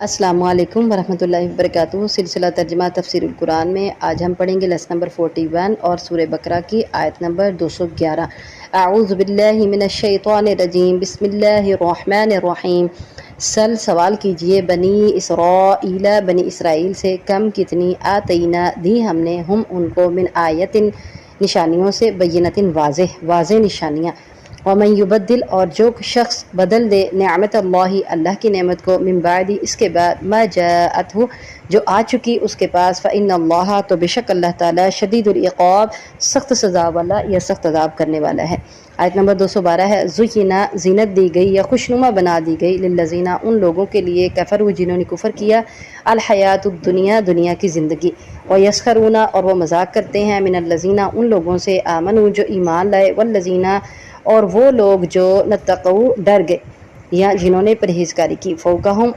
السلام علیکم ورحمۃ اللہ وبرکاتہ۔ سلسلہ ترجمہ تفسیر القرآن میں آج ہم پڑھیں گے لیسن نمبر 41 اور سورہ بقرہ کی آیت نمبر 211۔ اعوذ باللہ من الشیطان الرجیم، بسم اللہ الرحمن الرحیم۔ سوال کیجئے بنی اسرائیل، بنی اسرائیل سے، کم کتنی، آتینا دی ہم نے، ہم ان کو، من آیت نشانیوں سے، بینۃ واضح نشانیاں، ومن یبدل اور جو شخص بدل دے، نعمت اللہ کی نعمت کو، من بعد اس کے بعد، ما جاءتہ جو آ چکی اس کے پاس، فإن اللہ تو بے شک اللہ تعالی، شدید العقاب سخت سزا والا یا سخت عذاب کرنے والا ہے۔ آیت نمبر 212 ہے، زینا زینت دی گئی یا خوشنما بنا دی گئی، للذین ان لوگوں کے لیے، کفروا جنہوں نے کفر کیا، الحیات الدنیا دنیا کی زندگی، ویسخرون اور وہ مذاق کرتے ہیں، من الذین ان لوگوں سے، آمنوا جو ایمان لائے، والذین اور وہ لوگ جو نتقوا ڈر گئے یا جنہوں نے پرہیزگاری کی، فوقہم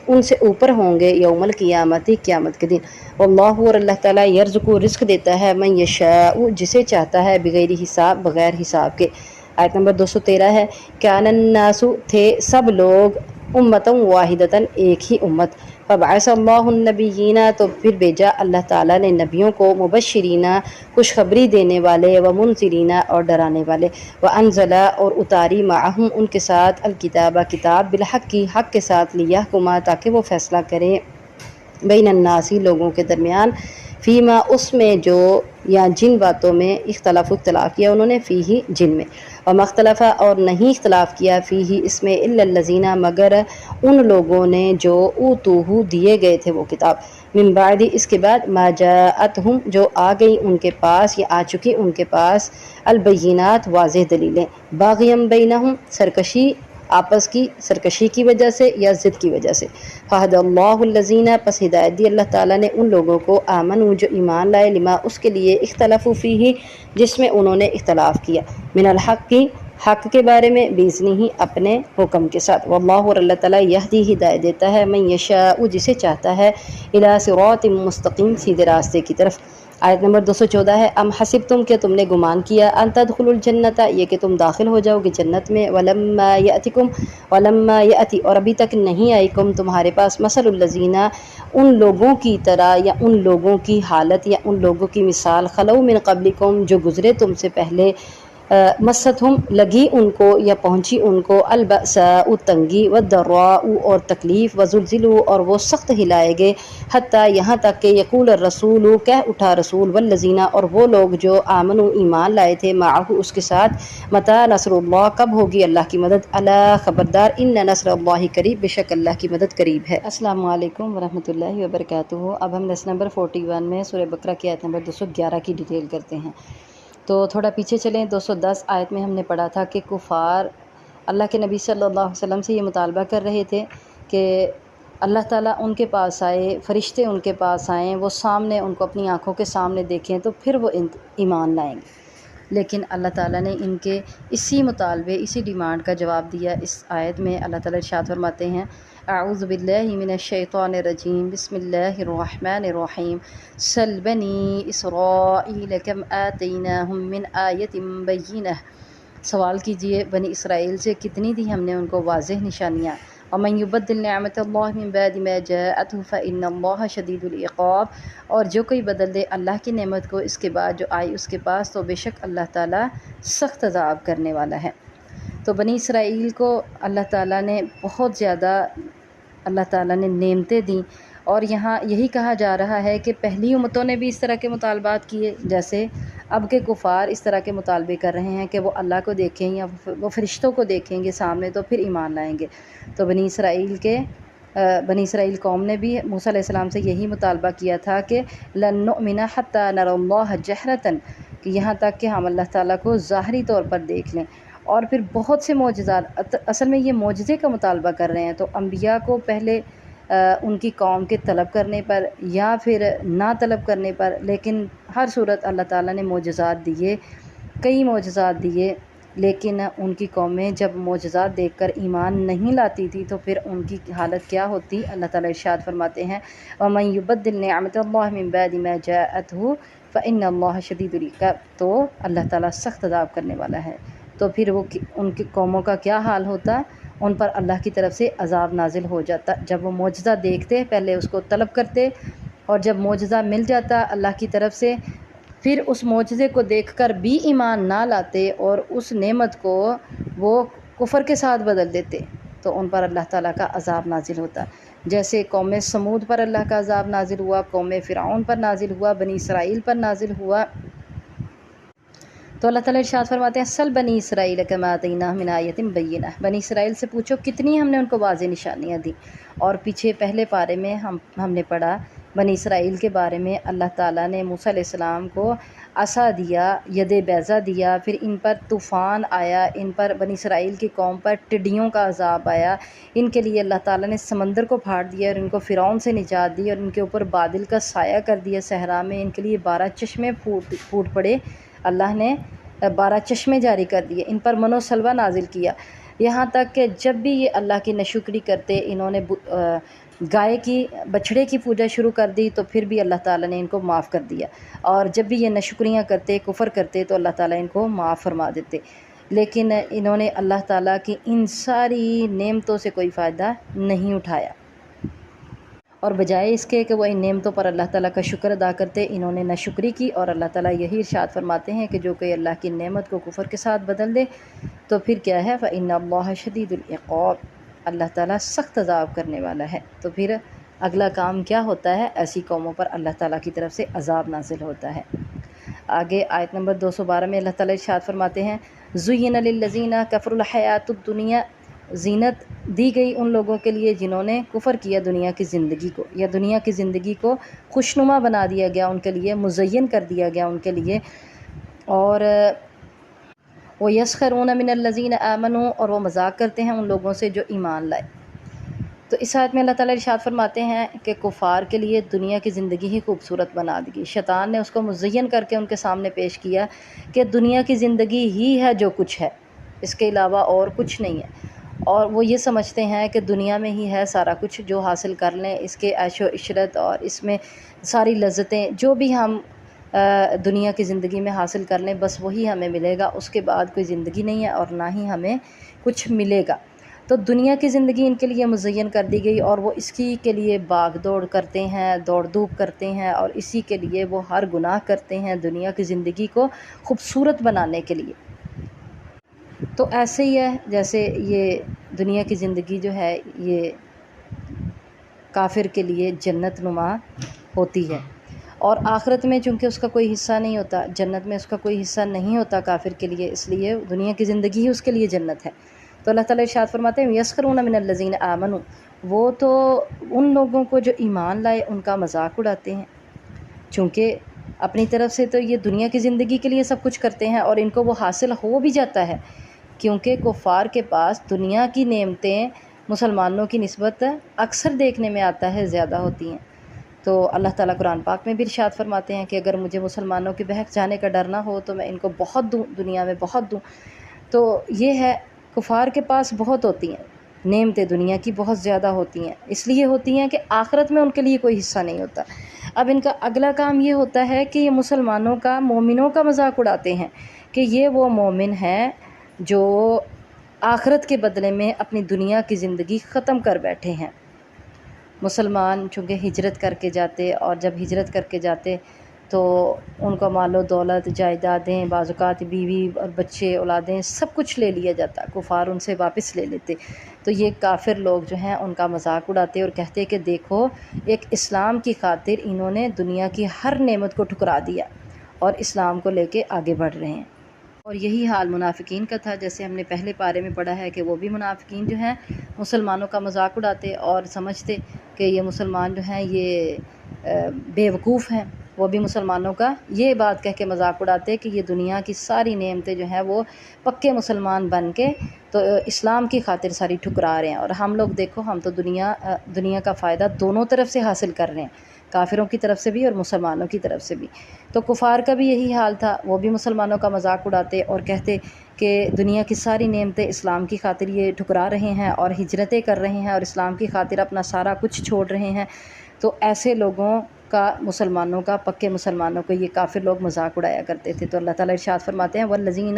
ان سے اوپر ہوں گے، یوم القیامت قیامت کے دن، واللہ اور اللہ تعالیٰ، یرزق رزق دیتا ہے، من یشاء جسے چاہتا ہے، بغیر حساب بغیر حساب کے۔ آیت نمبر 213 ہے، کان الناس تھے سب لوگ، امتا واحدتا ایک ہی امت، فبعث اللہ النبیین تو پھر بھیجا اللہ تعالیٰ نے نبیوں کو، مبشرین خوشخبری دینے والے، ومنذرین اور ڈرانے والے، وانزل اور اتاری معہم ان کے ساتھ، الکتاب کتاب، بالحق کی حق کے ساتھ، لیحکم تاکہ وہ فیصلہ کریں، بین الناسی لوگوں کے درمیان، فیما اس میں جو یا جن باتوں میں، اختلاف کیا انہوں نے، فیہ جن میں، وما اختلف اور نہیں اختلاف کیا، فیہ اس میں، الا الذین مگر ان لوگوں نے جو اوتوہ دیے گئے تھے وہ کتاب، من بعد اس کے بعد، ما جاءتہم جو آ گئی ان کے پاس یا آ چکی ان کے پاس، البینات واضح دلیلیں، باغیم بینہم سرکشی آپس کی سرکشی کی وجہ سے یا ضد کی وجہ سے، فہد اللہ الذین پس ہدایت دی اللہ تعالیٰ نے ان لوگوں کو، آمنوا جو ایمان لائے، لما اس کے لیے، اختلفوا فیہ جس میں انہوں نے اختلاف کیا، من الحق کی حق کے بارے میں، باذنہ اپنے حکم کے ساتھ، واللہ اور اللہ تعالیٰ، یہدی ہدایت دیتا ہے، من یشاء جسے چاہتا ہے، الی صراط مستقیم سیدھے راستے کی طرف۔ آیت نمبر 214 ہے، ام حسبتم کہ تم نے گمان کیا، ان تدخلوا الجنت یہ کہ تم داخل ہو جاؤ گے جنت میں، ولما یأتی اور ابھی تک نہیں آئی کم تمہارے پاس، مثل الذین ان لوگوں کی طرح یا ان لوگوں کی حالت یا ان لوگوں کی مثال، خلو من قبلکم جو گزرے تم سے پہلے، مستہم لگی ان کو یا پہنچی ان کو، البأساء تنگی، والضراء اور تکلیف، وزلزلوا اور وہ سخت ہلائے گئے، حتیٰ یہاں تک کہ یقول الرسول کہہ اٹھا رسول، والذین اور وہ لوگ جو آمنوا ایمان لائے تھے، معہ اس کے ساتھ، متی نصر اللہ کب ہوگی اللہ کی مدد، الا خبردار، ان نصر اللہ قریب بے شک اللہ کی مدد قریب ہے۔ السلام علیکم ورحمۃ اللہ وبرکاتہ۔ اب ہم لیسن نمبر 41 میں سورہ بقرہ کی آیت نمبر 211 کی ڈیٹیل کرتے ہیں۔ تو تھوڑا پیچھے چلیں، 210 آیت میں ہم نے پڑھا تھا کہ کفار اللہ کے نبی صلی اللہ علیہ وسلم سے یہ مطالبہ کر رہے تھے کہ اللہ تعالیٰ ان کے پاس آئے، فرشتے ان کے پاس آئیں، وہ سامنے ان کو اپنی آنکھوں کے سامنے دیکھیں تو پھر وہ ایمان لائیں گے، لیکن اللہ تعالیٰ نے ان کے اسی مطالبے، اسی ڈیمانڈ کا جواب دیا۔ اس آیت میں اللہ تعالیٰ ارشاد فرماتے ہیں، اعوذ باللہ من الشیطان الرجیم، بسم اللہ الرحمن الرحیم، سل بنی اسرائیل کم آتیناہم من آیت بینہ، سوال کیجئے بنی اسرائیل سے کتنی دی ہم نے ان کو واضح نشانیاں، ومن یبدل نعمت اللہ من بعد ما جاءتہ فإن اللہ شدید العقاب اور جو کوئی بدل دے اللہ کی نعمت کو اس کے بعد جو آئی اس کے پاس، تو بے شک اللہ تعالیٰ سخت عذاب کرنے والا ہے۔ تو بنی اسرائیل کو اللہ تعالیٰ نے بہت زیادہ نعمتیں دیں، اور یہاں یہی کہا جا رہا ہے کہ پہلی امتوں نے بھی اس طرح کے مطالبات کیے، جیسے اب کے کفار اس طرح کے مطالبے کر رہے ہیں کہ وہ اللہ کو دیکھیں یا وہ فرشتوں کو دیکھیں گے سامنے تو پھر ایمان لائیں گے۔ تو بنی اسرائیل قوم نے بھی موسیٰ علیہ السلام سے یہی مطالبہ کیا تھا کہ لن نؤمن حتی نری اللہ جہرۃ، کہ یہاں تک کہ ہم اللہ تعالیٰ کو ظاہری طور پر دیکھ لیں، اور پھر بہت سے معجزات، اصل میں یہ معجزے کا مطالبہ کر رہے ہیں۔ تو انبیاء کو پہلے ان کی قوم کے طلب کرنے پر یا پھر نہ طلب کرنے پر، لیکن ہر صورت اللہ تعالیٰ نے معجزات دیے، کئی معجزات دیے، لیکن ان کی قومیں جب معجزات دیکھ کر ایمان نہیں لاتی تھی تو پھر ان کی حالت کیا ہوتی، اللہ تعالیٰ ارشاد فرماتے ہیں، وَمَن يُبَدِّلْ نِعْمَتَ اللَّهِ مِن بَعْدِ مَا جَاءَتْهُ فَإِنَّ اللَّهَ شَدِيدُ الْعِقَابِ، تو اللہ تعالیٰ سخت عذاب کرنے والا ہے۔ تو پھر وہ ان کی قوموں کا کیا حال ہوتا، ان پر اللہ کی طرف سے عذاب نازل ہو جاتا۔ جب وہ معجزہ دیکھتے پہلے اس کو طلب کرتے، اور جب معجزہ مل جاتا اللہ کی طرف سے پھر اس معجزے کو دیکھ کر بھی ایمان نہ لاتے اور اس نعمت کو وہ کفر کے ساتھ بدل دیتے، تو ان پر اللہ تعالیٰ کا عذاب نازل ہوتا، جیسے قوم سمود پر اللہ کا عذاب نازل ہوا، قوم فرعون پر نازل ہوا، بنی اسرائیل پر نازل ہوا۔ تو اللہ تعالیٰ ارشاد فرماتے ہیں سل بنی اسرائیل کما آتیناہم من آیۃ بینہ، بنی اسرائیل سے پوچھو کتنی ہم نے ان کو واضح نشانیاں دیں۔ اور پیچھے پہلے پارے میں ہم نے پڑھا بنی اسرائیل کے بارے میں، اللہ تعالیٰ نے موسیٰ علیہ السلام کو عصا دیا، ید بیضہ دیا، پھر ان پر طوفان آیا، ان پر بنی اسرائیل کی قوم پر ٹڈیوں کا عذاب آیا، ان کے لیے اللہ تعالیٰ نے سمندر کو پھاڑ دیا اور ان کو فرعون سے نجات دی، اور ان کے اوپر بادل کا سایہ کر دیا صحرا میں، ان کے لیے 12 چشمے پھوٹ پڑے، اللہ نے 12 چشمے جاری کر دیے، ان پر من و سلوہ نازل کیا، یہاں تک کہ جب بھی یہ اللہ کی ناشکری کرتے، انہوں نے گائے کی بچھڑے کی پوجا شروع کر دی، تو پھر بھی اللہ تعالیٰ نے ان کو معاف کر دیا، اور جب بھی یہ ناشکریاں کرتے، کفر کرتے، تو اللہ تعالیٰ ان کو معاف فرما دیتے۔ لیکن انہوں نے اللہ تعالیٰ کی ان ساری نعمتوں سے کوئی فائدہ نہیں اٹھایا، اور بجائے اس کے کہ وہ ان نعمتوں پر اللہ تعالیٰ کا شکر ادا کرتے، انہوں نے ناشکری کی، اور اللہ تعالیٰ یہی ارشاد فرماتے ہیں کہ جو کوئی اللہ کی نعمت کو کفر کے ساتھ بدل دے تو پھر کیا ہے، فَإِنَّ اللَّهَ شَدِيدُ الْعِقَابِ، اللہ تعالیٰ سخت عذاب کرنے والا ہے۔ تو پھر اگلا کام کیا ہوتا ہے، ایسی قوموں پر اللہ تعالیٰ کی طرف سے عذاب نازل ہوتا ہے۔ آگے آیت نمبر 212 میں اللہ تعالیٰ ارشاد فرماتے ہیں زُيِّنَ لِلَّذِينَ كَفَرُوا الْحَيَاةُ الدُّنْيَا، زینت دی گئی ان لوگوں کے لیے جنہوں نے کفر کیا دنیا کی زندگی کو، یا دنیا کی زندگی کو خوشنما بنا دیا گیا ان کے لیے، مزین کر دیا گیا ان کے لیے، اور وَيَسْخَرُونَ مِنَ الَّذِينَ آمَنُوا، اور وہ مذاق کرتے ہیں ان لوگوں سے جو ایمان لائے۔ تو اس آیت میں اللہ تعالیٰ ارشاد فرماتے ہیں کہ کفار کے لیے دنیا کی زندگی ہی خوبصورت بنا دی گئی، شیطان نے اس کو مزین کر کے ان کے سامنے پیش کیا کہ دنیا کی زندگی ہی ہے جو کچھ ہے، اس کے علاوہ اور کچھ نہیں ہے، اور وہ یہ سمجھتے ہیں کہ دنیا میں ہی ہے سارا کچھ، جو حاصل کر لیں اس کے عیش و عشرت اور اس میں ساری لذتیں جو بھی ہم دنیا کی زندگی میں حاصل کر لیں بس وہی ہمیں ملے گا، اس کے بعد کوئی زندگی نہیں ہے اور نہ ہی ہمیں کچھ ملے گا۔ تو دنیا کی زندگی ان کے لیے مزین کر دی گئی، اور وہ اس کی کے لیے باغ دوڑ کرتے ہیں، دوڑ دھوپ کرتے ہیں، اور اسی کے لیے وہ ہر گناہ کرتے ہیں دنیا کی زندگی کو خوبصورت بنانے کے لیے۔ تو ایسے ہی ہے جیسے یہ دنیا کی زندگی جو ہے یہ کافر کے لیے جنت نما ہوتی ہے، اور آخرت میں چونکہ اس کا کوئی حصہ نہیں ہوتا، جنت میں اس کا کوئی حصہ نہیں ہوتا کافر کے لیے، اس لیے دنیا کی زندگی ہی اس کے لیے جنت ہے۔ تو اللہ تعالیٰ ارشاد فرماتے ہیں یسخرون من الذین آمنوا، وہ تو ان لوگوں کو جو ایمان لائے ان کا مذاق اڑاتے ہیں، چونکہ اپنی طرف سے تو یہ دنیا کی زندگی کے لیے سب کچھ کرتے ہیں اور ان کو وہ حاصل ہو بھی جاتا ہے، کیونکہ کفار کے پاس دنیا کی نعمتیں مسلمانوں کی نسبت اکثر دیکھنے میں آتا ہے زیادہ ہوتی ہیں۔ تو اللہ تعالیٰ قرآن پاک میں بھی ارشاد فرماتے ہیں کہ اگر مجھے مسلمانوں کے بہک جانے کا ڈر نہ ہو تو میں ان کو بہت دوں، دنیا میں بہت دوں۔ تو یہ ہے کفار کے پاس بہت ہوتی ہیں نعمتیں، دنیا کی بہت زیادہ ہوتی ہیں، اس لیے ہوتی ہیں کہ آخرت میں ان کے لیے کوئی حصہ نہیں ہوتا۔ اب ان کا اگلا کام یہ ہوتا ہے کہ یہ مسلمانوں کا، مومنوں کا مذاق اڑاتے ہیں کہ یہ وہ مومن ہیں جو آخرت کے بدلے میں اپنی دنیا کی زندگی ختم کر بیٹھے ہیں۔ مسلمان چونکہ ہجرت کر کے جاتے، اور جب ہجرت کر کے جاتے تو ان کا مال و دولت، جائیدادیں، بعض اوقات بیوی اور بچے، اولادیں، سب کچھ لے لیا جاتا، کفار ان سے واپس لے لیتے۔ تو یہ کافر لوگ جو ہیں ان کا مذاق اڑاتے اور کہتے کہ دیکھو ایک اسلام کی خاطر انہوں نے دنیا کی ہر نعمت کو ٹھکرا دیا اور اسلام کو لے کے آگے بڑھ رہے ہیں۔ اور یہی حال منافقین کا تھا، جیسے ہم نے پہلے پارے میں پڑھا ہے کہ وہ بھی منافقین جو ہیں مسلمانوں کا مذاق اڑاتے اور سمجھتے کہ یہ مسلمان جو ہیں یہ بے وقوف ہیں، وہ بھی مسلمانوں کا یہ بات کہہ کے مذاق اڑاتے کہ یہ دنیا کی ساری نعمتیں جو ہیں وہ پکے مسلمان بن کے تو اسلام کی خاطر ساری ٹھکرا رہے ہیں، اور ہم لوگ دیکھو ہم تو دنیا کا فائدہ دونوں طرف سے حاصل کر رہے ہیں، کافروں کی طرف سے بھی اور مسلمانوں کی طرف سے بھی۔ تو کفار کا بھی یہی حال تھا، وہ بھی مسلمانوں کا مذاق اڑاتے اور کہتے کہ دنیا کی ساری نعمتیں اسلام کی خاطر یہ ٹھکرا رہے ہیں اور ہجرتیں کر رہے ہیں اور اسلام کی خاطر اپنا سارا کچھ چھوڑ رہے ہیں۔ تو ایسے لوگوں کا، مسلمانوں کا، پکے مسلمانوں کو یہ کافر لوگ مذاق اڑایا کرتے تھے۔ تو اللہ تعالیٰ ارشاد فرماتے ہیں والذین،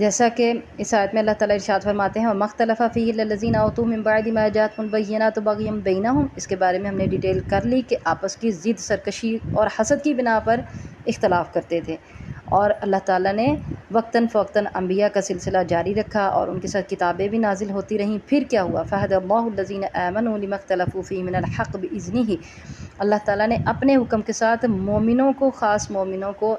جیسا کہ اس آیت میں اللہ تعالیٰ ارشاد فرماتے ہیں وَمَا اخْتَلَفَ فِيهِ إِلَّا الَّذِينَ أُوتُوهُ مِن بَعْدِ مَا جَاءَتْهُمُ الْبَيِّنَاتُ بَغْيًا بَيْنَهُمْ، اس کے بارے میں ہم نے ڈیٹیل کر لی کہ آپس کی ضد، سرکشی اور حسد کی بنا پر اختلاف کرتے تھے، اور اللہ تعالیٰ نے وقتاً فوقتاً انبیاء کا سلسلہ جاری رکھا اور ان کے ساتھ کتابیں بھی نازل ہوتی رہیں۔ پھر کیا ہوا؟ فَهَدَى اللَّهُ الَّذِينَ آمَنُوا لِمَا اخْتَلَفُوا فِيهِ مِنَ الْحَقِّ بِإِذْنِهِ، اللہ تعالیٰ نے اپنے حکم کے ساتھ مومنوں کو، خاص مومنوں کو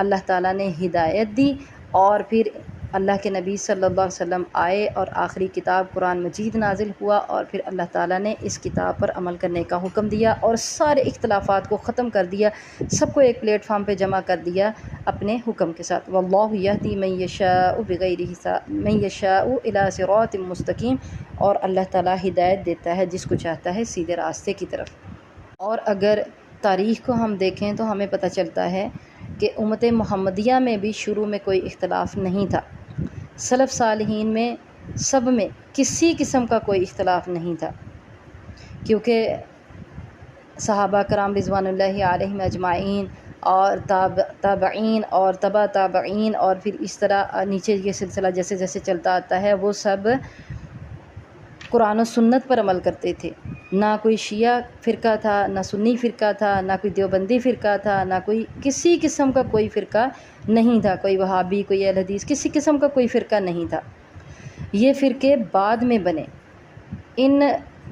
اللہ تعالیٰ نے ہدایت دی، اور پھر اللہ کے نبی صلی اللہ علیہ وسلم آئے اور آخری کتاب قرآن مجید نازل ہوا، اور پھر اللہ تعالیٰ نے اس کتاب پر عمل کرنے کا حکم دیا اور سارے اختلافات کو ختم کر دیا، سب کو ایک پلیٹ فارم پہ جمع کر دیا اپنے حکم کے ساتھ۔ واللہ یہدی من یشاء بغیر حساب من یشاء الی صراط مستقیم، اور اللہ تعالیٰ ہدایت دیتا ہے جس کو چاہتا ہے سیدھے راستے کی طرف۔ اور اگر تاریخ کو ہم دیکھیں تو ہمیں پتہ چلتا ہے کہ امت محمدیہ میں بھی شروع میں کوئی اختلاف نہیں تھا، سلف صالحین میں سب میں کسی قسم کا کوئی اختلاف نہیں تھا، کیونکہ صحابہ کرام رضوان اللہ علیہم اجمعین اور تابعین اور تبع تابعین اور پھر اس طرح نیچے یہ سلسلہ جیسے جیسے چلتا آتا ہے، وہ سب قرآن و سنت پر عمل کرتے تھے۔ نہ کوئی شیعہ فرقہ تھا، نہ سنی فرقہ تھا، نہ کوئی دیوبندی فرقہ تھا، نہ کوئی کسی قسم کا کوئی فرقہ نہیں تھا، کوئی وہابی، کوئی اہل حدیث، کسی قسم کا کوئی فرقہ نہیں تھا۔ یہ فرقے بعد میں بنے۔ ان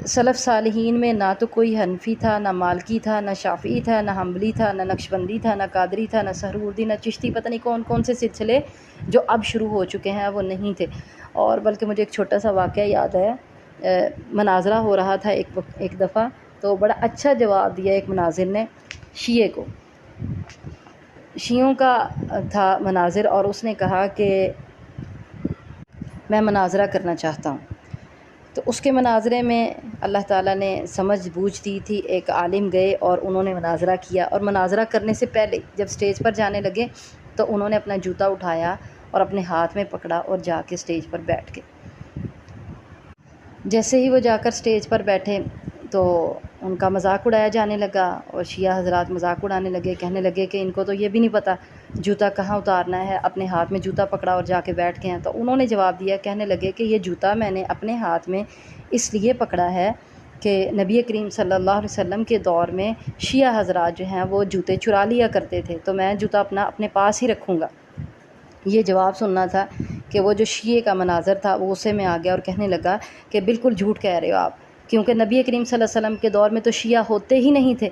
سلف صالحین میں نہ تو کوئی حنفی تھا، نہ مالکی تھا، نہ شافعی تھا، نہ حنبلی تھا، نہ نقشبندی تھا، نہ قادری تھا، نہ سہروردی، نہ چشتی، پتہ نہیں کون کون سے سلسلے جو اب شروع ہو چکے ہیں وہ نہیں تھے۔ اور بلکہ مجھے ایک چھوٹا سا واقعہ یاد ہے، مناظرہ ہو رہا تھا ایک دفعہ، تو بڑا اچھا جواب دیا ایک مناظر نے شیعہ کو، شیعوں کا تھا مناظر، اور اس نے کہا کہ میں مناظرہ کرنا چاہتا ہوں۔ تو اس کے مناظرے میں اللہ تعالیٰ نے سمجھ بوجھ دی تھی، ایک عالم گئے اور انہوں نے مناظرہ کیا، اور مناظرہ کرنے سے پہلے جب سٹیج پر جانے لگے تو انہوں نے اپنا جوتا اٹھایا اور اپنے ہاتھ میں پکڑا اور جا کے سٹیج پر بیٹھ گئے۔ جیسے ہی وہ جا کر سٹیج پر بیٹھے تو ان کا مذاق اڑایا جانے لگا، اور شیعہ حضرات مذاق اڑانے لگے، کہنے لگے کہ ان کو تو یہ بھی نہیں پتہ جوتا کہاں اتارنا ہے، اپنے ہاتھ میں جوتا پکڑا اور جا کے بیٹھ گئے ہیں۔ تو انہوں نے جواب دیا، کہنے لگے کہ یہ جوتا میں نے اپنے ہاتھ میں اس لیے پکڑا ہے کہ نبی کریم صلی اللہ علیہ وسلم کے دور میں شیعہ حضرات جو ہیں وہ جوتے چرا لیا کرتے تھے، تو میں جوتا اپنے پاس ہی رکھوں گا۔ یہ جواب سننا تھا کہ وہ جو شیعہ کا مناظر تھا وہ غصے میں آ گیا اور کہنے لگا کہ بالکل جھوٹ کہہ رہے ہو آپ، کیونکہ نبی کریم صلی اللہ علیہ وسلم کے دور میں تو شیعہ ہوتے ہی نہیں تھے۔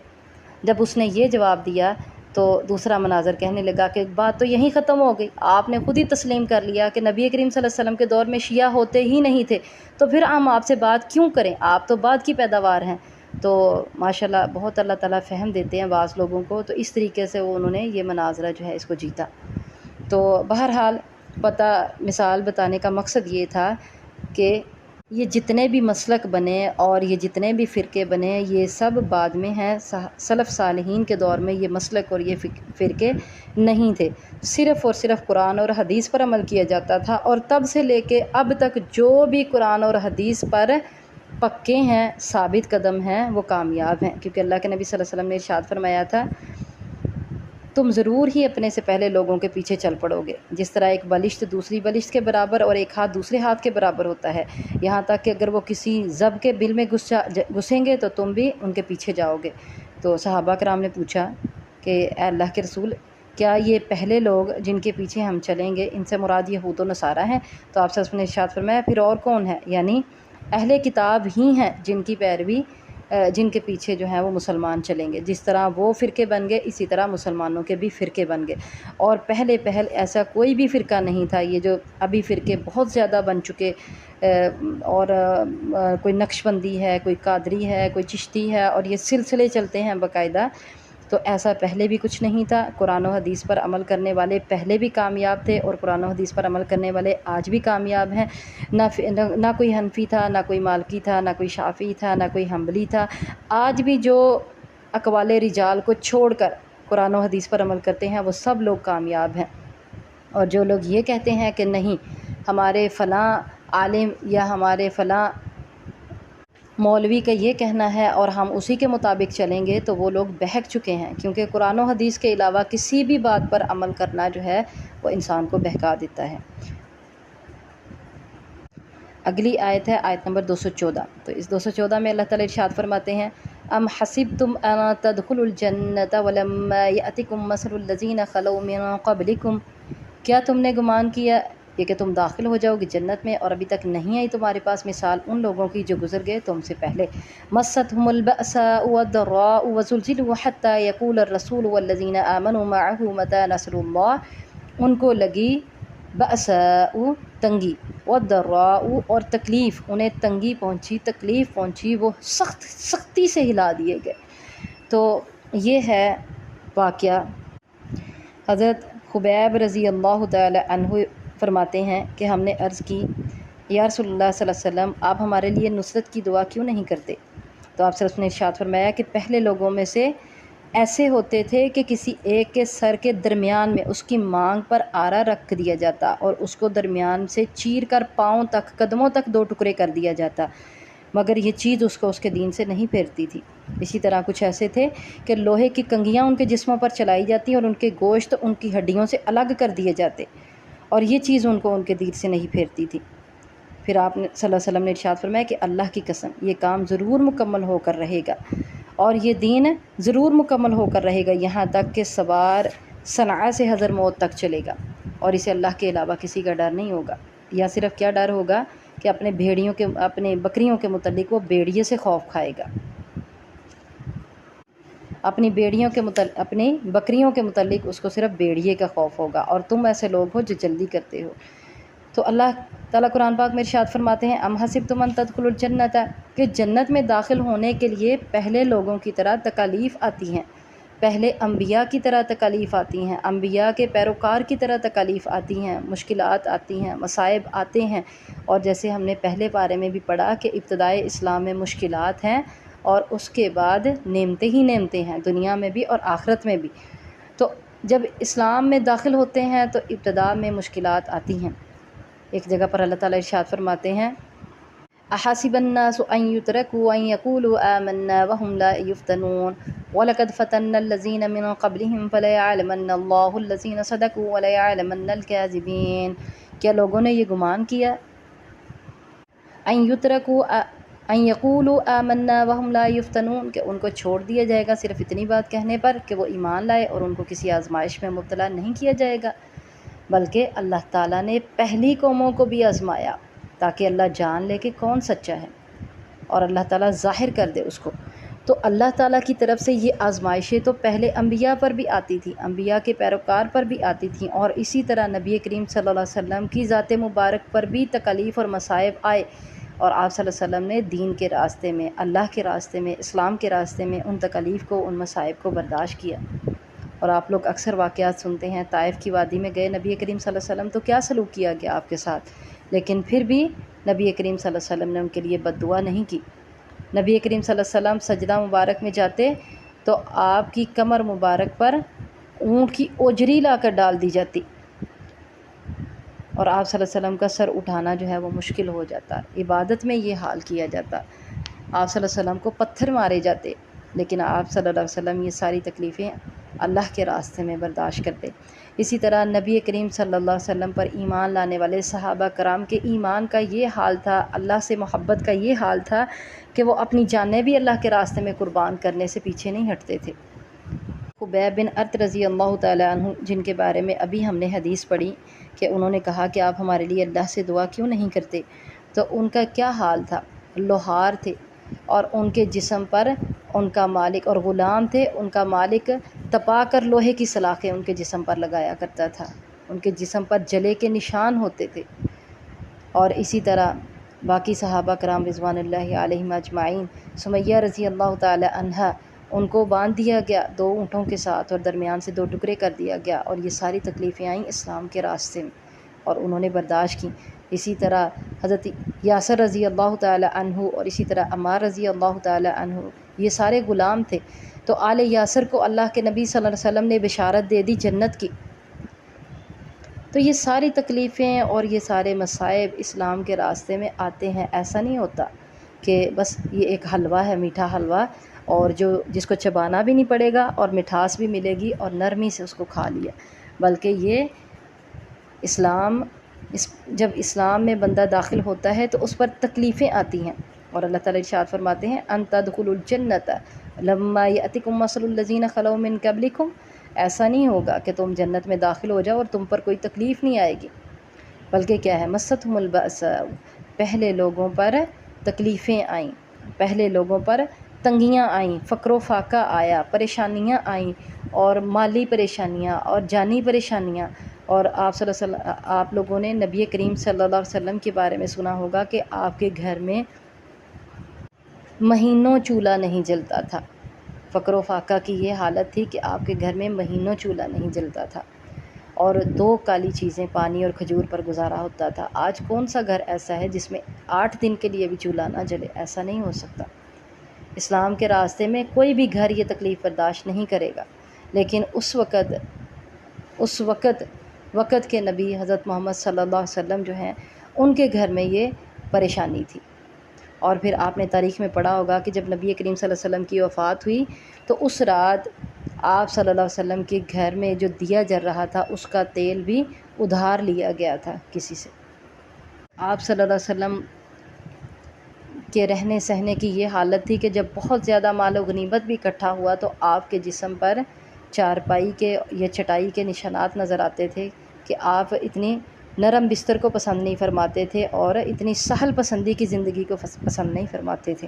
جب اس نے یہ جواب دیا تو دوسرا مناظر کہنے لگا کہ بات تو یہیں ختم ہو گئی، آپ نے خود ہی تسلیم کر لیا کہ نبی کریم صلی اللہ علیہ وسلم کے دور میں شیعہ ہوتے ہی نہیں تھے، تو پھر ہم آپ سے بات کیوں کریں، آپ تو بعد کی پیداوار ہیں۔ تو ماشاءاللہ بہت اللہ تعالیٰ فہم دیتے ہیں بعض لوگوں کو، تو اس طریقے سے انہوں نے یہ مناظرہ جو ہے اس کو جیتا۔ تو بہرحال مثال بتانے کا مقصد یہ تھا کہ یہ جتنے بھی مسلک بنے اور یہ جتنے بھی فرقے بنے یہ سب بعد میں ہیں، سلف صالحین کے دور میں یہ مسلک اور یہ فرقے نہیں تھے، صرف اور صرف قرآن اور حدیث پر عمل کیا جاتا تھا، اور تب سے لے کے اب تک جو بھی قرآن اور حدیث پر پکے ہیں، ثابت قدم ہیں، وہ کامیاب ہیں، کیونکہ اللہ کے نبی صلی اللہ علیہ وسلم نے ارشاد فرمایا تھا تم ضرور ہی اپنے سے پہلے لوگوں کے پیچھے چل پڑو گے، جس طرح ایک بالشت دوسری بالشت کے برابر اور ایک ہاتھ دوسرے ہاتھ کے برابر ہوتا ہے، یہاں تک کہ اگر وہ کسی زب کے بل میں گھسیں گے تو تم بھی ان کے پیچھے جاؤ گے۔ تو صحابہ کرام نے پوچھا کہ اے اللہ کے رسول، کیا یہ پہلے لوگ جن کے پیچھے ہم چلیں گے ان سے مراد یہود و نصارہ ہیں؟ تو آپ صلی اللہ علیہ وسلم نے ارشاد فرمایا پھر اور کون ہے، یعنی اہل کتاب ہی ہیں جن کے پیچھے جو ہیں وہ مسلمان چلیں گے، جس طرح وہ فرقے بن گئے اسی طرح مسلمانوں کے بھی فرقے بن گئے، اور پہلے ایسا کوئی بھی فرقہ نہیں تھا۔ یہ جو ابھی فرقے بہت زیادہ بن چکے، اور کوئی نقشبندی ہے، کوئی قادری ہے، کوئی چشتی ہے، اور یہ سلسلے چلتے ہیں باقاعدہ، تو ایسا پہلے بھی کچھ نہیں تھا۔ قرآن و حدیث پر عمل کرنے والے پہلے بھی کامیاب تھے، اور قرآن و حدیث پر عمل کرنے والے آج بھی کامیاب ہیں۔ نہ کوئی حنفی تھا، نہ کوئی مالکی تھا، نہ کوئی شافعی تھا، نہ کوئی حنبلی تھا۔ آج بھی جو اقوال رجال کو چھوڑ کر قرآن و حدیث پر عمل کرتے ہیں وہ سب لوگ کامیاب ہیں، اور جو لوگ یہ کہتے ہیں کہ نہیں ہمارے فلاں عالم یا ہمارے فلاں مولوی کا یہ کہنا ہے اور ہم اسی کے مطابق چلیں گے، تو وہ لوگ بہک چکے ہیں، کیونکہ قرآن و حدیث کے علاوہ کسی بھی بات پر عمل کرنا جو ہے وہ انسان کو بہکا دیتا ہے۔ اگلی آیت ہے آیت نمبر 214۔ تو اس 214 میں اللہ تعالیٰ ارشاد فرماتے ہیں ام حسبتم ان تدخلوا الجنۃ ولما یأتکم مثل الذین خلوا من قبلکم، کیا تم نے گمان کیا یہ کہ تم داخل ہو جاؤ گے جنت میں اور ابھی تک نہیں آئی تمہارے پاس مثال ان لوگوں کی جو گزر گئے تم سے پہلے۔ مستهم البأساء والضراء وزلزلوا حتى يقول الرسول والذین آمنوا معه متى نصر اللہ، ان کو لگی بأساء تنگی، والضراء اور تکلیف، انہیں تنگی پہنچی، تکلیف پہنچی، وہ سختی سے ہلا دیے گئے۔ تو یہ ہے واقعہ۔ حضرت خبیب رضی اللہ تعالی عنہ فرماتے ہیں کہ ہم نے عرض کی یا رسول اللہ صلی اللہ علیہ وسلم آپ ہمارے لیے نصرت کی دعا کیوں نہیں کرتے؟ تو آپ صلی اللہ علیہ وسلم نے ارشاد فرمایا کہ پہلے لوگوں میں سے ایسے ہوتے تھے کہ کسی ایک کے سر کے درمیان میں اس کی مانگ پر آرا رکھ دیا جاتا اور اس کو درمیان سے چیر کر پاؤں تک، قدموں تک 2 ٹکڑے کر دیا جاتا، مگر یہ چیز اس کو اس کے دین سے نہیں پھیرتی تھی۔ اسی طرح کچھ ایسے تھے کہ لوہے کی کنگھیاں ان کے جسموں پر چلائی جاتی اور ان کے گوشت ان کی ہڈیوں سے الگ کر دیے جاتے، اور یہ چیز ان کو ان کے دین سے نہیں پھیرتی تھی۔ پھر آپ نے صلی اللہ علیہ وسلم نے ارشاد فرمایا کہ اللہ کی قسم یہ کام ضرور مکمل ہو کر رہے گا اور یہ دین ضرور مکمل ہو کر رہے گا یہاں تک کہ سوار صنعاء سے حضر موت تک چلے گا، اور اسے اللہ کے علاوہ کسی کا ڈر نہیں ہوگا۔ یا صرف کیا ڈر ہوگا کہ اپنے بکریوں کے متعلق وہ بیڑیے سے خوف کھائے گا، اپنی بکریوں کے متعلق اس کو صرف بیڑیے کا خوف ہوگا، اور تم ایسے لوگ ہو جو جلدی کرتے ہو۔ تو اللہ تعالیٰ قرآن پاک میں ارشاد فرماتے ہیں ام حسبتم ان تدخلوا الجنۃ، کہ جنت میں داخل ہونے کے لیے پہلے لوگوں کی طرح تکالیف آتی ہیں، پہلے انبیاء کی طرح تکالیف آتی ہیں، انبیاء کے پیروکار کی طرح تکالیف آتی ہیں، مشکلات آتی ہیں، مصائب آتے ہیں، اور جیسے ہم نے پہلے پارے میں بھی پڑھا کہ ابتدائے اسلام میں مشکلات ہیں اور اس کے بعد نعمتیں ہی نعمتیں ہیں، دنیا میں بھی اور آخرت میں بھی۔ تو جب اسلام میں داخل ہوتے ہیں تو ابتدا میں مشکلات آتی ہیں۔ ایک جگہ پر اللہ تعالیٰ ارشاد فرماتے ہیں احسب الناس ان يتركوا ان يقولوا آمنا وهم لا يفتنون ولقد فتنا الذين من قبلهم فليعلمن الله الذين صدقوا وليعلمن الكاذبين، کیا لوگوں نے یہ گمان کیا ان يقولوا آمنا وهم لا يفتنون، کہ ان کو چھوڑ دیا جائے گا صرف اتنی بات کہنے پر کہ وہ ایمان لائے اور ان کو کسی آزمائش میں مبتلا نہیں کیا جائے گا، بلکہ اللہ تعالیٰ نے پہلی قوموں کو بھی آزمایا تاکہ اللہ جان لے کہ کون سچا ہے اور اللہ تعالیٰ ظاہر کر دے اس کو۔ تو اللہ تعالیٰ کی طرف سے یہ آزمائشیں تو پہلے انبیاء پر بھی آتی تھیں، انبیاء کے پیروکار پر بھی آتی تھیں، اور اسی طرح نبی کریم صلی اللہ علیہ وسلم کی ذات مبارک پر بھی تکالیف اور مصائب آئے، اور آپ صلی اللہ علیہ وسلم نے دین کے راستے میں، اللہ کے راستے میں، اسلام کے راستے میں ان تکالیف کو، ان مصائب کو برداشت کیا۔ اور آپ لوگ اکثر واقعات سنتے ہیں، طائف کی وادی میں گئے نبی کریم صلی اللہ علیہ وسلم تو کیا سلوک کیا گیا آپ کے ساتھ، لیکن پھر بھی نبی کریم صلی اللہ علیہ وسلم نے ان کے لیے بد دعا نہیں کی۔ نبی کریم صلی اللہ علیہ وسلم سجدہ مبارک میں جاتے تو آپ کی کمر مبارک پر اونٹ کی اوجری لا کر ڈال دی جاتی، اور آپ صلی اللہ علیہ وسلم کا سر اٹھانا جو ہے وہ مشکل ہو جاتا، عبادت میں یہ حال کیا جاتا، آپ صلی اللہ علیہ وسلم کو پتھر مارے جاتے، لیکن آپ صلی اللہ علیہ وسلم یہ ساری تکلیفیں اللہ کے راستے میں برداشت کرتے۔ اسی طرح نبی کریم صلی اللہ علیہ وسلم پر ایمان لانے والے صحابہ کرام کے ایمان کا یہ حال تھا، اللہ سے محبت کا یہ حال تھا کہ وہ اپنی جانیں بھی اللہ کے راستے میں قربان کرنے سے پیچھے نہیں ہٹتے تھے۔ خبیب بن ارط رضی اللہ تعالی عنہ، جن کے بارے میں ابھی ہم نے حدیث پڑھی کہ انہوں نے کہا کہ آپ ہمارے لیے اللہ سے دعا کیوں نہیں کرتے، تو ان کا کیا حال تھا، لوہار تھے، اور ان کے جسم پر ان کا مالک، اور غلام تھے، ان کا مالک تپا کر لوہے کی سلاخیں ان کے جسم پر لگایا کرتا تھا، ان کے جسم پر جلے کے نشان ہوتے تھے۔ اور اسی طرح باقی صحابہ کرام رضوان اللہ علیہم اجمعین، سمیہ رضی اللہ تعالی عنہا، ان کو باندھ دیا گیا 2 اونٹوں کے ساتھ اور درمیان سے 2 ٹکڑے کر دیا گیا، اور یہ ساری تکلیفیں آئیں اسلام کے راستے میں اور انہوں نے برداشت کی۔ اسی طرح حضرت یاسر رضی اللہ تعالی عنہ اور اسی طرح عمار رضی اللہ تعالی عنہ، یہ سارے غلام تھے، تو آل یاسر کو اللہ کے نبی صلی اللہ علیہ وسلم نے بشارت دے دی جنت کی۔ تو یہ ساری تکلیفیں اور یہ سارے مصائب اسلام کے راستے میں آتے ہیں، ایسا نہیں ہوتا کہ بس یہ ایک حلوہ ہے، میٹھا حلوہ، اور جس کو چبانا بھی نہیں پڑے گا اور مٹھاس بھی ملے گی اور نرمی سے اس کو کھا لیا، بلکہ یہ اسلام جب اسلام میں بندہ داخل ہوتا ہے تو اس پر تکلیفیں آتی ہیں، اور اللہ تعالیٰ ارشاد فرماتے ہیں ان تدخلوا الجنت لما یأتکم مثل الذین خلو من قبلکم، ایسا نہیں ہوگا کہ تم جنت میں داخل ہو جاؤ اور تم پر کوئی تکلیف نہیں آئے گی، بلکہ کیا ہے، مستہم البأساء، پہلے لوگوں پر تکلیفیں آئیں، پہلے لوگوں پر تنگیاں آئیں، فقر و فاقہ آیا، پریشانیاں آئیں، اور مالی پریشانیاں اور جانی پریشانیاں۔ اور آپ صلی اللہ علیہ وسلم، آپ لوگوں نے نبی کریم صلی اللہ علیہ وسلم کے بارے میں سنا ہوگا کہ آپ کے گھر میں مہینوں چولہا نہیں جلتا تھا۔ فقر و فاقہ کی یہ حالت تھی کہ آپ کے گھر میں مہینوں چولہا نہیں جلتا تھا، اور 2 کالی چیزیں پانی اور کھجور پر گزارا ہوتا تھا۔ آج کون سا گھر ایسا ہے جس میں 8 دن کے لیے بھی چولہا نہ جلے؟ ایسا نہیں ہو سکتا۔ اسلام کے راستے میں کوئی بھی گھر یہ تکلیف برداشت نہیں کرے گا، لیکن اس وقت کے نبی حضرت محمد صلی اللہ علیہ وسلم جو ہیں، ان کے گھر میں یہ پریشانی تھی۔ اور پھر آپ نے تاریخ میں پڑھا ہوگا کہ جب نبی کریم صلی اللہ علیہ وسلم کی وفات ہوئی تو اس رات آپ صلی اللہ علیہ وسلم کے گھر میں جو دیا جل رہا تھا اس کا تیل بھی ادھار لیا گیا تھا کسی سے۔ آپ صلی اللہ علیہ وسلم کے رہنے سہنے کی یہ حالت تھی کہ جب بہت زیادہ مال و غنیمت بھی اکٹھا ہوا تو آپ کے جسم پر چارپائی کے یا چٹائی کے نشانات نظر آتے تھے کہ آپ اتنی نرم بستر کو پسند نہیں فرماتے تھے اور اتنی سہل پسندی کی زندگی کو پسند نہیں فرماتے تھے۔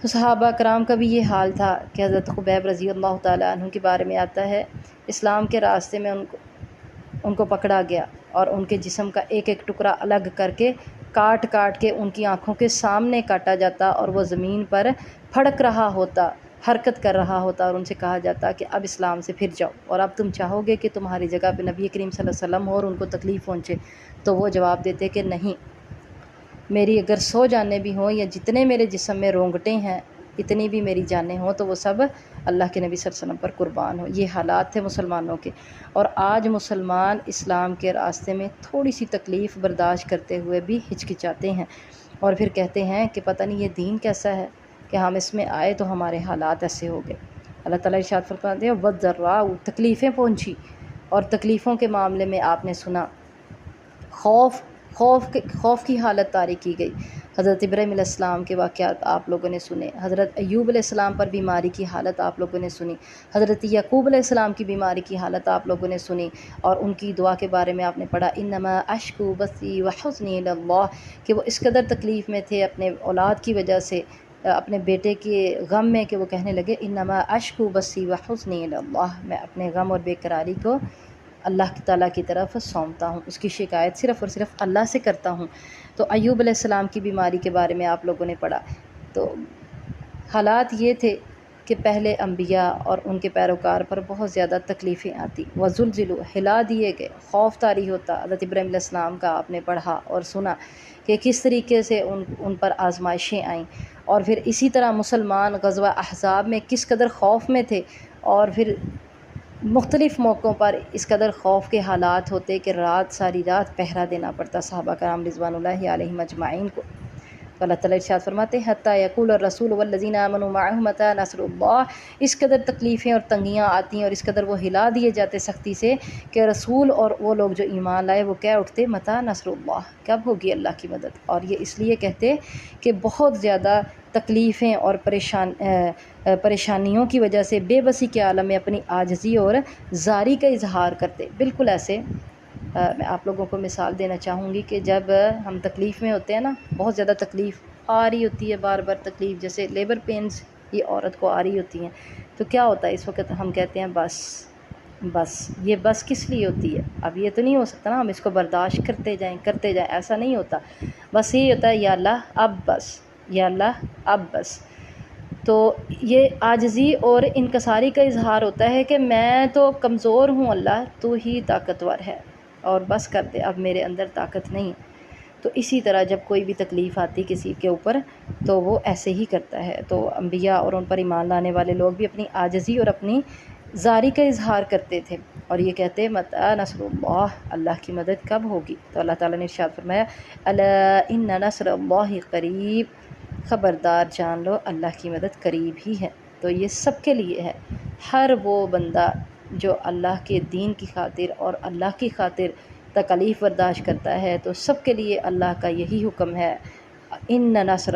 تو صحابہ کرام کا بھی یہ حال تھا کہ حضرت خبیب رضی اللہ تعالیٰ عنہ کے بارے میں آتا ہے، اسلام کے راستے میں ان کو پکڑا گیا اور ان کے جسم کا ایک ایک ٹکڑا الگ کر کے کاٹ کے ان کی آنکھوں کے سامنے کاٹا جاتا، اور وہ زمین پر پھڑک رہا ہوتا، حرکت کر رہا ہوتا، اور ان سے کہا جاتا کہ اب اسلام سے پھر جاؤ، اور اب تم چاہو گے کہ تمہاری جگہ پہ نبی کریم صلی اللہ علیہ وسلم ہو اور ان کو تکلیف پہنچے؟ تو وہ جواب دیتے کہ نہیں، میری اگر 100 جانیں بھی ہوں یا جتنے میرے جسم میں رونگٹیں ہیں، اتنی بھی میری جانیں ہوں، تو وہ سب اللہ کے نبی صلی اللہ علیہ وسلم پر قربان ہو۔ یہ حالات تھے مسلمانوں کے، اور آج مسلمان اسلام کے راستے میں تھوڑی سی تکلیف برداشت کرتے ہوئے بھی ہچکچاتے ہیں، اور پھر کہتے ہیں کہ پتہ نہیں یہ دین کیسا ہے کہ ہم اس میں آئے تو ہمارے حالات ایسے ہو گئے۔ اللہ تعالیٰ ارشاد فرماتے ہیں وَالضَّرَّاءُ، تکلیفیں پہنچی، اور تکلیفوں کے معاملے میں آپ نے سنا خوف کی حالت طاری کی گئی۔ حضرت ابراہیم علیہ السلام کے واقعات آپ لوگوں نے سنے، حضرت ایوب علیہ السلام پر بیماری کی حالت آپ لوگوں نے سنی، حضرت یعقوب علیہ السلام کی بیماری کی حالت آپ لوگوں نے سنی، اور ان کی دعا کے بارے میں آپ نے پڑھا انما اشکو بثی وحزنی الی اللہ، کہ وہ اس قدر تکلیف میں تھے اپنے اولاد کی وجہ سے، اپنے بیٹے کے غم میں، کہ وہ کہنے لگے انما اشکو بثی وحزنی الی اللہ، میں اپنے غم اور بے قراری کو اللہ تعالیٰ کی طرف سونپتا ہوں، اس کی شکایت صرف اور صرف اللہ سے کرتا ہوں۔ تو ایوب علیہ السلام کی بیماری کے بارے میں آپ لوگوں نے پڑھا۔ تو حالات یہ تھے کہ پہلے انبیاء اور ان کے پیروکار پر بہت زیادہ تکلیفیں آتی، وزلزلوا، ہلا دیے گئے، خوف طاری ہوتا۔ حضرت ابراہیم علیہ السلام کا آپ نے پڑھا اور سنا کہ کس طریقے سے ان پر آزمائشیں آئیں، اور پھر اسی طرح مسلمان غزوہ احزاب میں کس قدر خوف میں تھے، اور پھر مختلف موقعوں پر اس قدر خوف کے حالات ہوتے کہ ساری رات پہرا دینا پڑتا صحابہ کرام رضوان اللہ علیہم اجمعین کو۔ تو اللہ تعالیٰ ارشاد فرماتے ہیں حتیٰ یقول الرسول والذین آمنوا معہ متی نصر اللہ، اس قدر تکلیفیں اور تنگیاں آتی ہیں اور اس قدر وہ ہلا دیے جاتے سختی سے کہ رسول اور وہ لوگ جو ایمان لائے وہ کہہ اٹھتے متی نصر اللہ، کب ہوگی اللہ کی مدد؟ اور یہ اس لیے کہتے کہ بہت زیادہ تکلیفیں اور پریشانیوں کی وجہ سے بے بسی کے عالم میں اپنی عاجزی اور زاری کا اظہار کرتے۔ بالکل ایسے میں آپ لوگوں کو مثال دینا چاہوں گی کہ جب ہم تکلیف میں ہوتے ہیں نا، بہت زیادہ تکلیف آ رہی ہوتی ہے، بار بار تکلیف، جیسے لیبر پینز یہ عورت کو آ رہی ہوتی ہیں، تو کیا ہوتا ہے اس وقت؟ ہم کہتے ہیں بس یہ بس کس لیے ہوتی ہے؟ اب یہ تو نہیں ہو سکتا نا ہم اس کو برداشت کرتے جائیں، ایسا نہیں ہوتا۔ بس یہی ہوتا ہے یا اللہ اب بس، یا اللہ اب بس۔ تو یہ عاجزی اور انکساری کا اظہار ہوتا ہے کہ میں تو کمزور ہوں اللہ، تو ہی طاقتور ہے، اور بس کر دے، اب میرے اندر طاقت نہیں۔ تو اسی طرح جب کوئی بھی تکلیف آتی کسی کے اوپر تو وہ ایسے ہی کرتا ہے۔ تو انبیاء اور ان پر ایمان لانے والے لوگ بھی اپنی عاجزی اور اپنی زاری کا اظہار کرتے تھے، اور یہ کہتے متی نصر اللہ، اللہ کی مدد کب ہوگی؟ تو اللہ تعالیٰ نے ارشاد فرمایا الا ان نصر اللہ قریب، خبردار جان لو اللہ کی مدد قریب ہی ہے۔ تو یہ سب کے لیے ہے، ہر وہ بندہ جو اللہ کے دین کی خاطر اور اللہ کی خاطر تکلیف برداشت کرتا ہے، تو سب کے لیے اللہ کا یہی حکم ہے، ان نصر